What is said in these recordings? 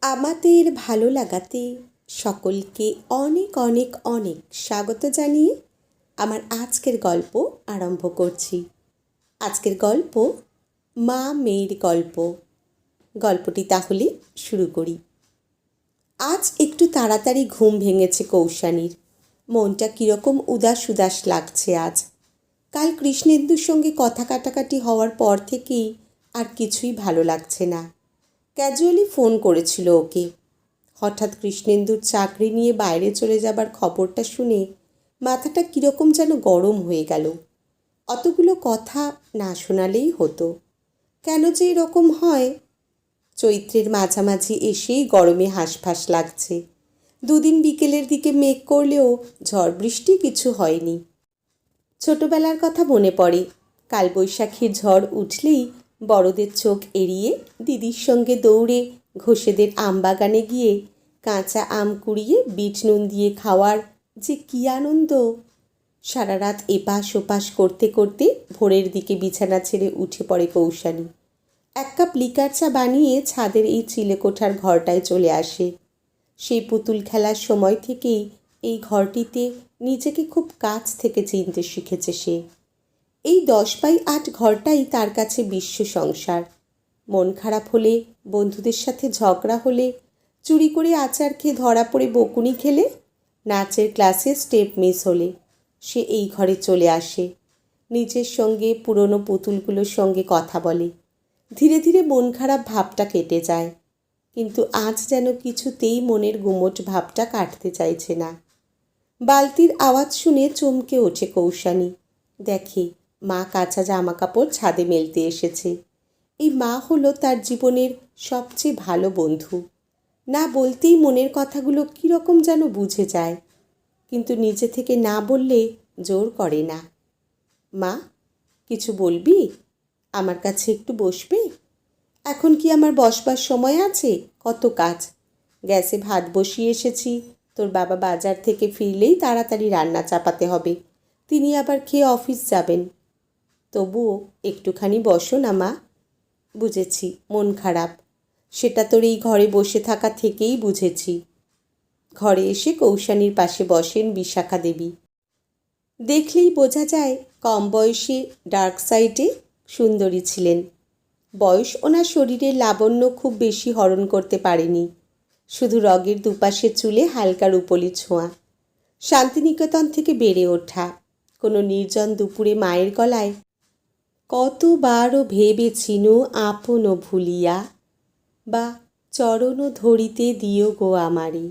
আমাদের ভালো লাগাতে সকলকে অনেক অনেক অনেক স্বাগত জানিয়ে আমার আজকের গল্প আরম্ভ করছি। আজকের গল্প মা মেয়ের গল্প। গল্পটি তাহলে শুরু করি। আজ একটু তাড়াতাড়ি ঘুম ভেঙেছে কৌশানীর। মনটা কীরকম উদাস উদাস লাগছে আজ। কাল কৃষ্ণেন্দুর সঙ্গে কথা কাটাকাটি হওয়ার পর থেকেই আর কিছুই ভালো লাগছে না। ক্যাজুয়ালি ফোন করেছিল ওকে। হঠাৎ কৃষ্ণেন্দুর চাকরি নিয়ে বাইরে চলে যাবার খবরটা শুনে মাথাটা কীরকম যেন গরম হয়ে গেল। অতগুলো কথা না শোনালেই হতো। কেন যে এরকম হয়? চৈত্রের মাঝামাঝি এসেই গরমে হাঁসফাঁস লাগছে। দুদিন বিকেলের দিকে মেঘ করলেও ঝড় বৃষ্টি কিছু হয়নি। ছোটবেলার কথা মনে পড়ে। কালবৈশাখীর ঝড় উঠলেই বড়দের চোখ এড়িয়ে দিদির সঙ্গে দৌড়ে ঘোষেদের আমবাগানে গিয়ে কাঁচা আম কুড়িয়ে বিট নুন দিয়ে খাওয়ার যে কী আনন্দ! সারা রাত এপাশ ওপাশ করতে করতে ভোরের দিকে বিছানা ছেড়ে উঠে পড়ে কৌশানী। এক কাপ লিকার চা বানিয়ে ছাদের এই চিলেকোঠার ঘরটায় চলে আসে। সেই পুতুল খেলার সময় থেকেই এই ঘরটিতে নিজেকে খুব কাছ থেকে চিনতে শিখেছে সে। এই 10x8 ঘরটাই তার কাছে বিশ্ব সংসার। মন খারাপ হলে, বন্ধুদের সাথে ঝগড়া হলে, চুরি করে আচার খেয়ে ধরা পড়ে বকুনি খেলে, নাচের ক্লাসে স্টেপ মিস হলে সে এই ঘরে চলে আসে। নিজের সঙ্গে পুরনো পুতুলগুলোর সঙ্গে কথা বলে। ধীরে ধীরে মন খারাপ ভাবটা কেটে যায়। কিন্তু আজ যেন কিছুতেই মনের গুমোট ভাবটা কাটতে চাইছে না। বালতির আওয়াজ শুনে চমকে ওঠে কৌশানী। দেখে মা কাঁচা জামা কাপড় ছাদে মেলতে এসেছে। এই মা হলো তার জীবনের সবচেয়ে ভালো বন্ধু। না বলতেই মনের কথাগুলো কীরকম যেন বুঝে যায়, কিন্তু নিজে থেকে না বললে জোর করে না। মা, কিছু বলবি? আমার কাছে একটু বসবে? এখন কি আমার বসবার সময় আছে? কত কাজ। গ্যাসে ভাত বসিয়ে এসেছি। তোর বাবা বাজার থেকে ফিরলেই তাড়াতাড়ি রান্না চাপাতে হবে। তিনি আবার খেয়ে অফিস যাবেন। তবুও একটুখানি বসো না মা। বুঝেছি মন খারাপ, সেটা তোর এই ঘরে বসে থাকা থেকেই বুঝেছি। ঘরে এসে কৌশানীর পাশে বসেন বিশাখা দেবী। দেখলেই বোঝা যায় কম বয়সে ডার্ক সাইডে সুন্দরী ছিলেন। বয়স ওনার শরীরের লাবণ্য খুব বেশি হরণ করতে পারেনি। শুধু রগের দুপাশের চুলে হালকা রূপলি ছোঁয়া। শান্তিনিকেতন থেকে বেড়ে ওঠা। কোনো নির্জন দুপুরে মায়ের গলায় কতবারও ভেবেছিনু আপন ভুলিয়া, বা চরণ ধরিতে দিও গো আমারে।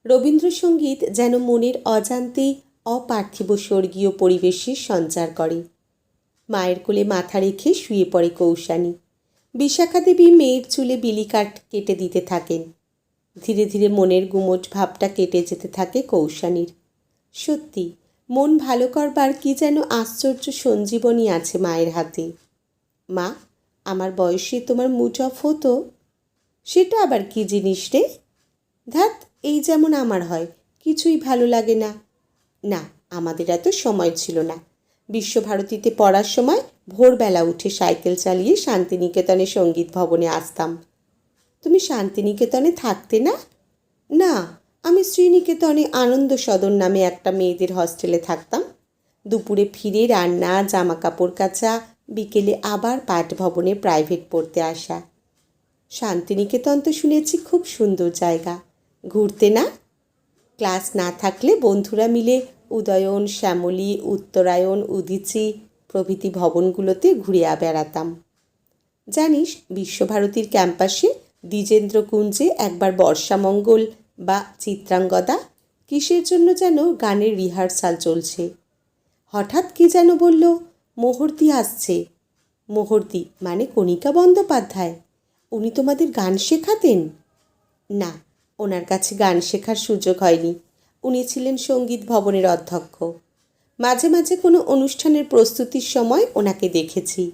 রবীন্দ্রসঙ্গীত যেন মনের অজান্তেই অপার্থিব স্বর্গীয় পরিবেশের সঞ্চার করে। মায়ের কোলে মাথা রেখে শুয়ে পড়ে কৌশানী। বিশাখা দেবী মেয়ের চুলে বিলি কাঠ কেটে দিতে থাকেন। ধীরে ধীরে মনের গুমোট ভাবটা কেটে যেতে থাকে কৌশানীর। সত্যি মন ভালো করবার কি যেন আশ্চর্য সঞ্জীবনী আছে মায়ের হাতে। মা, আমার বয়সে তোমার মুড অফ হতো? সেটা আবার কি জিনিস রে? ধ্যাত, এই যেমন আমার হয়, কিছুই ভালো লাগে না। না, আমাদের এত সময় ছিল না। বিশ্বভারতীতে পড়ার সময় ভোরবেলা উঠে সাইকেল চালিয়ে শান্তিনিকেতনে সঙ্গীত ভবনে আসতাম। তুমি শান্তিনিকেতনে থাকতে না? না, আমি শ্রীনিকেতনে আনন্দ সদন নামে একটা মেয়েদের হস্টেলে থাকতাম। দুপুরে ফিরে রান্না, জামা কাপড় কাচা, বিকেলে আবার পাঠ ভবনে প্রাইভেট পড়তে আসা। শান্তিনিকেতন তো শুনেছি খুব সুন্দর জায়গা। ঘুরতে না? ক্লাস না থাকলে বন্ধুরা মিলে উদয়ন, শ্যামলী, উত্তরায়ণ, উদীচী প্রভৃতি ভবনগুলোতে ঘুরে বেড়াতাম। জানিস, বিশ্বভারতীর ক্যাম্পাসে দ্বিজেন্দ্রকুঞ্জে একবার বর্ষামঙ্গল বা চিত্রাঙ্গদা কিসের জন্য যেন গানের রিহার্সাল চলছে। হঠাৎ কি যেন বলল, মোহর্দি আসছে। মোহর্দি মানে কণিকা বন্দ্যোপাধ্যায়। উনি তোমাদের গান শেখাতেন? না, ওনার কাছে গান শেখার সুযোগ হয়নি। উনি ছিলেন সঙ্গীত ভবনের অধ্যক্ষ। মাঝে মাঝে কোনো অনুষ্ঠানের প্রস্তুতির সময় ওনাকে দেখেছি।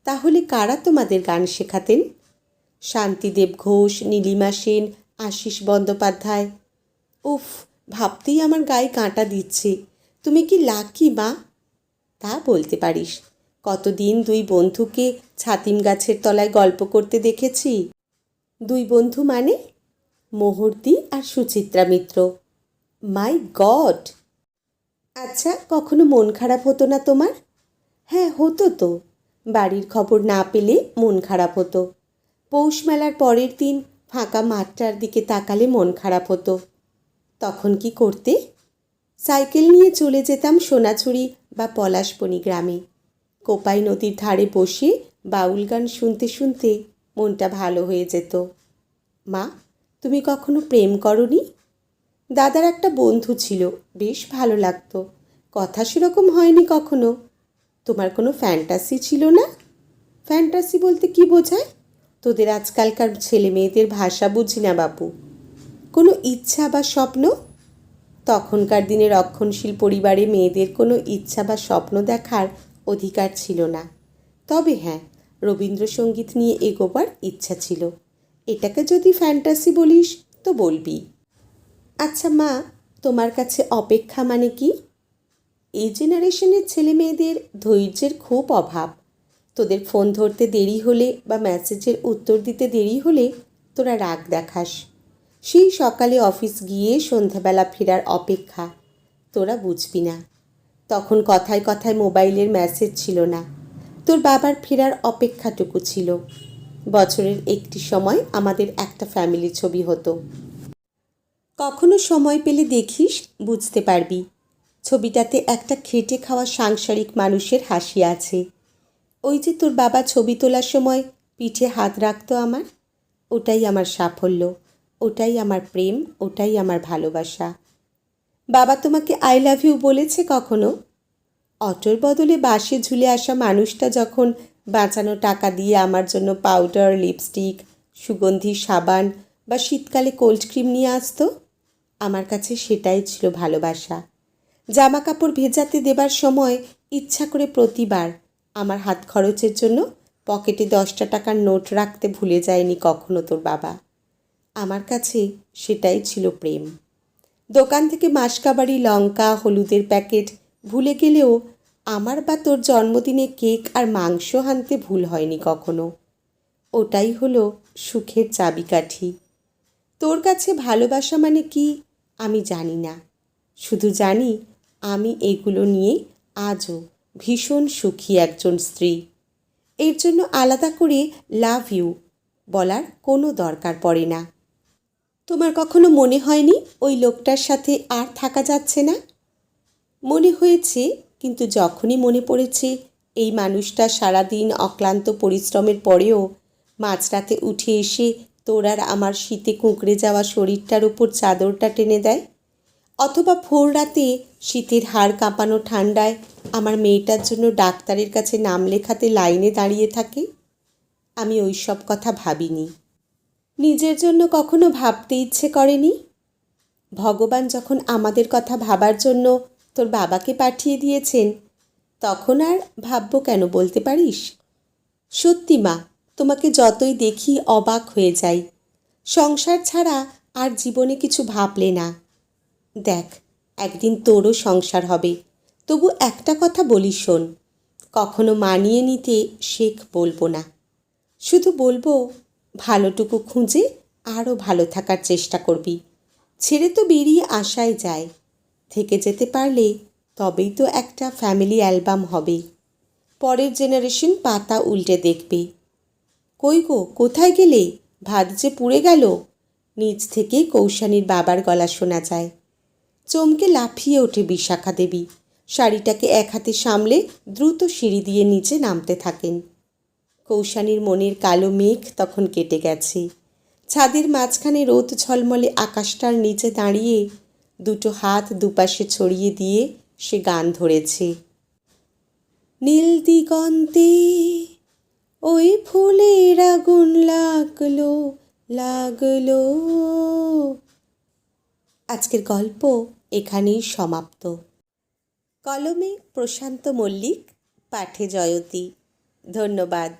তাহলে কারা তোমাদের গান শেখাতেন? শান্তিদেব ঘোষ, নীলিমা সেন, আশিস বন্দ্যোপাধ্যায়। উফ, ভাবতেই আমার গায়ে কাঁটা দিচ্ছে। তুমি কি লাকি মা! তা বলতে পারিস। কতদিন দুই বন্ধুকে ছাতিম গাছের তলায় গল্প করতে দেখেছি। দুই বন্ধু মানে মুহুর্তি আর সুচিত্রা মিত্র। মাই গড! আচ্ছা, কখনো মন খারাপ হতো না তোমার? হ্যাঁ, হতো তো। বাড়ির খবর না পেলে মন খারাপ হতো। পৌষ মেলার পরের দিন ফাঁকা মাঠটার দিকে তাকালে মন খারাপ হতো। তখন কি করতে? সাইকেল নিয়ে চলে যেতাম সোনাঝুরি বা পলাশবনি গ্রামে। কোপাই নদীর ধারে বসে বাউল গান শুনতে শুনতে মনটা ভালো হয়ে যেত। মা, তুমি কখনো প্রেম করনি? দাদার একটা বন্ধু ছিল, বেশ ভালো লাগতো। কথা সেরকম হয়নি কখনো। তোমার কোনো ফ্যান্টাসি ছিল না? ফ্যান্টাসি বলতে কি বোঝায়? তোদের আজকালকার ছেলে মেয়েদের ভাষা বুঝি না বাপু। কোনো ইচ্ছা বা স্বপ্ন? তখনকার দিনে রক্ষণশীল পরিবারে মেয়েদের কোনো ইচ্ছা বা স্বপ্ন দেখার অধিকার ছিল না। তবে হ্যাঁ, রবীন্দ্রসঙ্গীত নিয়ে এগোবার ইচ্ছা ছিল। এটাকে যদি ফ্যান্টাসি বলিস তো বলবি। আচ্ছা মা, তোমার কাছে অপেক্ষা মানে কি? এই জেনারেশনের ছেলে মেয়েদের ধৈর্যের খুব অভাব। তোদের ফোন ধরতে দেরি হলে বা মেসেজের উত্তর দিতে দেরি হলে তোরা রাগ দেখাস। সেই সকালে অফিস গিয়ে সন্ধ্যাবেলা ফেরার অপেক্ষা তোরা বুঝবি না। তখন কথায় কথায় মোবাইলের মেসেজ ছিল না, তোর বাবার ফেরার অপেক্ষাটুকু ছিল। বছরের একটি সময় আমাদের একটা ফ্যামিলি ছবি হতো। কখনো সময় পেলে দেখিস, বুঝতে পারবি। ছবিটাতে একটা খেটে খাওয়া সাংসারিক মানুষের হাসি আছে। ওই যে তোর বাবা ছবি তোলার সময় পিঠে হাত রাখতো আমার, ওটাই আমার সাফল্য, ওটাই আমার প্রেম, ওটাই আমার ভালোবাসা। বাবা তোমাকে আই লাভ ইউ বলেছে কখনো? অটোর বদলে বাসে ঝুলে আসা মানুষটা যখন বাঁচানো টাকা দিয়ে আমার জন্য পাউডার, লিপস্টিক, সুগন্ধি সাবান বা শীতকালে কোল্ড ক্রিম নিয়ে আসতো, আমার কাছে সেটাই ছিল ভালোবাসা। জামা কাপড় ভেজাতে দেবার সময় ইচ্ছা করে প্রতিবার আমার হাত খরচের জন্য পকেটে 10টা টাকার নোট রাখতে ভুলে যায়নি কখনো তোর বাবা। আমার কাছে সেটাই ছিল প্রেম। দোকান থেকে মাসকাবাড়ি, লঙ্কা, হলুদের প্যাকেট ভুলে গেলেও আমার বা তোর জন্মদিনে কেক আর মাংস আনতে ভুল হয়নি কখনো। ওটাই হলো সুখের চাবিকাঠি। তোর কাছে ভালোবাসা মানে কি আমি জানি না, শুধু জানি আমি এগুলো নিয়ে আজও ভীষণ সুখী একজন স্ত্রী। এর জন্য আলাদা করে লাভ ইউ বলার কোনো দরকার পড়ে না। তোমার কখনো মনে হয়নি ওই লোকটার সাথে আর থাকা যাচ্ছে না? মনে হয়েছে, কিন্তু যখনই মনে পড়েছে এই মানুষটা সারাদিন অক্লান্ত পরিশ্রমের পরেও মাঝরাতে উঠে এসে তোর আর আমার শীতে কুঁকড়ে যাওয়া শরীরটার উপর চাদরটা টেনে দেয়, অথবা ভোর রাতে শীতের হাড় কাঁপানো ঠান্ডায় আমার মেয়েটার জন্য ডাক্তারের কাছে নাম লেখাতে লাইনে দাঁড়িয়ে থাকে, আমি ওই সব কথা ভাবিনি। নিজের জন্য কখনো ভাবতে ইচ্ছে করেনি? ভগবান যখন আমাদের কথা ভাবার জন্য তোর বাবাকে পাঠিয়ে দিয়েছেন, তখন আর ভাববো কেন বলতে পারিস? সত্যি মা, তোমাকে যতই দেখি অবাক হয়ে যাই। সংসার ছাড়া আর জীবনে কিছু ভাবলে না। দেখ, একদিন তোরও সংসার হবে, তবু একটা কথা বলি শোন, কখনো মানিয়ে নিতে শেখ বলবো না, শুধু বলবো ভালোটুকু খুঁজে আরও ভালো থাকার চেষ্টা করবি। ছেড়ে তো বেরিয়ে আসাই যায়, থেকে যেতে পারলে তবেই তো একটা ফ্যামিলি অ্যালবাম হবে। পরের জেনারেশন পাতা উল্টে দেখবে। কই গো, কোথায় গেলে? ভাত যে পুড়ে গেল। নিচ থেকে কৌশানীর বাবার গলা শোনা যায়। চমকে লাফিয়ে ওঠে বিশাখা দেবী। শাড়িটাকে এক হাতে সামলে দ্রুত সিঁড়ি দিয়ে নিচে নামতে থাকেন। কৌশানীর মনের কালো মেঘ তখন কেটে গেছে। ছাদের মাঝখানে রোদ ঝলমলে আকাশটার নিচে দাঁড়িয়ে দুটো হাত দুপাশে ছড়িয়ে দিয়ে সে গান ধরেছে। নীল দিগন্তে ওই ফুলের আগুন লাগলো লাগলো। আজকের গল্প এখানেই সমাপ্ত। কলমে প্রশান্ত মল্লিক, পাঠে জয়তী। ধন্যবাদ।